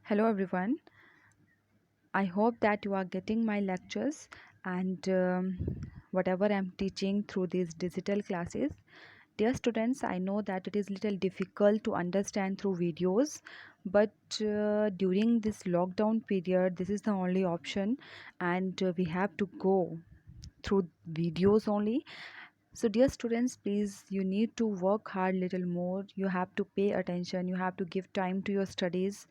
Hello everyone. I hope that you are getting my lectures and whatever I'm teaching through these digital classes. Dear students, I know that it is little difficult to understand through videos, but during this lockdown period, this is the only option, and we have to go through videos only. So dear students, please, you need to work hard little more. You have to pay attention, you have to give time to your studies,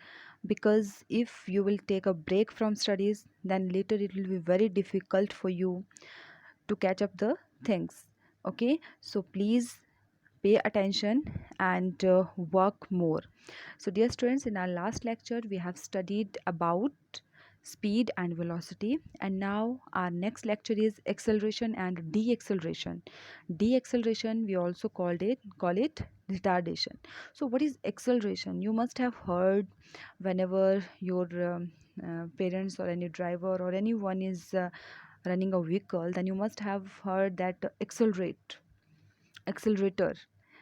because if you will take a break from studies, then later it will be very difficult for you to catch up the things. Okay, so please pay attention and work more. So dear students, in our last lecture we have studied about speed and velocity, and now our next lecture is acceleration and deceleration. Deceleration, we also call it retardation. So what is acceleration? You must have heard whenever your parents or any driver or anyone is running a vehicle, then you must have heard that accelerator.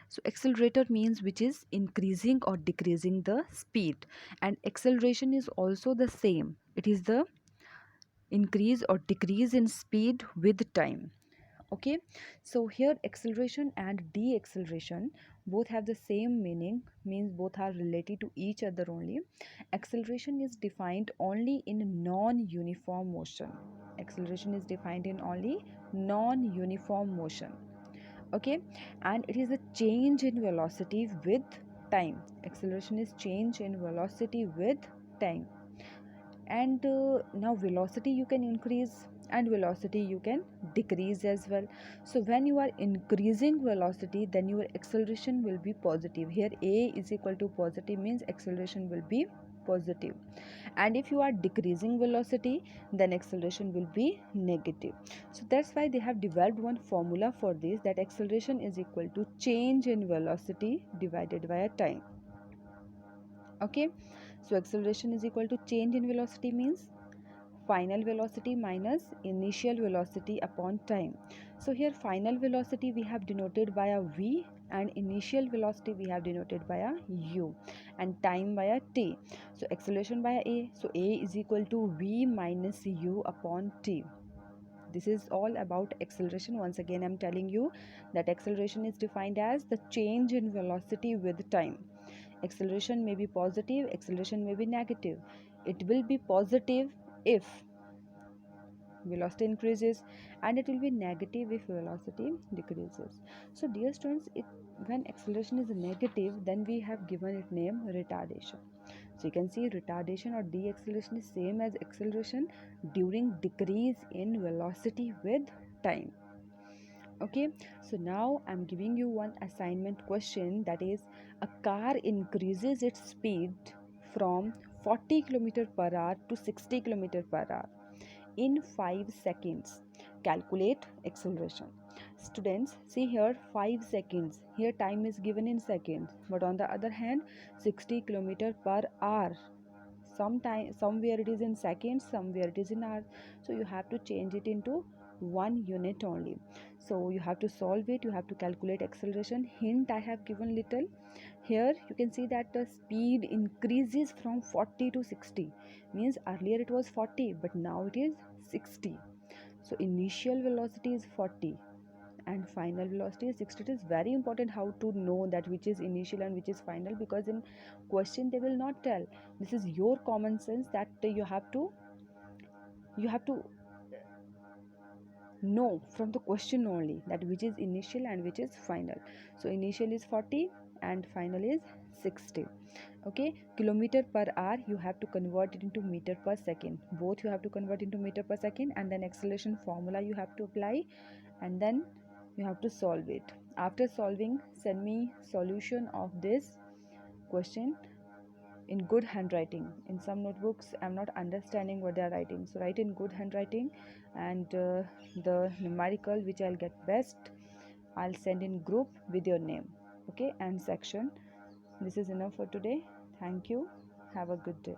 So accelerator means which is increasing or decreasing the speed, and acceleration is also the same. It is the increase or decrease in speed with time. Okay, so here acceleration and deceleration both have the same meaning, means both are related to each other only. Acceleration is defined only in non-uniform motion. Acceleration is defined in only non-uniform motion. Okay, and it is a change in velocity with time. Acceleration is change in velocity with time. And now velocity you can increase and velocity you can decrease as well. So when you are increasing velocity, then your acceleration will be positive. Here a is equal to positive means acceleration will be positive, and if you are decreasing velocity, then acceleration will be negative. So that's why they have developed one formula for this, that acceleration is equal to change in velocity divided by a time. Okay, so acceleration is equal to change in velocity means final velocity minus initial velocity upon time. So here final velocity we have denoted by a v, and initial velocity we have denoted by a u, and time by a t. So acceleration by a, so a is equal to v minus u upon t. This is all about acceleration. Once again I'm telling you that acceleration is defined as the change in velocity with time. Acceleration may be positive, acceleration may be negative. It will be positive if velocity increases, and it will be negative if velocity decreases. So dear students, when acceleration is negative, then we have given it name retardation. So you can see retardation or deceleration is same as acceleration during decrease in velocity with time. Okay, so now I'm giving you one assignment question, that is, a car increases its speed from 40 km per hour to 60 km per hour in 5 seconds. Calculate acceleration. Students, see here 5 seconds. Here time is given in seconds, but on the other hand 60 km per hour. Sometime somewhere it is in seconds, somewhere it is in hours. So you have to change it into one unit only. So you have to solve it, you have to calculate acceleration. Hint I have given little. Here you can see that the speed increases from 40 to 60, means earlier it was 40 but now it is 60. So initial velocity is 40 and final velocity is 60. It is very important how to know that which is initial and which is final, because in question they will not tell. This is your common sense that you have to know from the question only that which is initial and which is final. So initial is 40 and final is 60. Okay, kilometer per hour you have to convert it into meter per second. Both you have to convert into meter per second, and then acceleration formula you have to apply, and then you have to solve it. After solving, send me solution of this question in good handwriting. In some notebooks I'm not understanding what they are writing, so write in good handwriting, and the numerical which I'll get best, I'll send in group with your name. Okay, and section. This is enough for today. Thank you. Have a good day.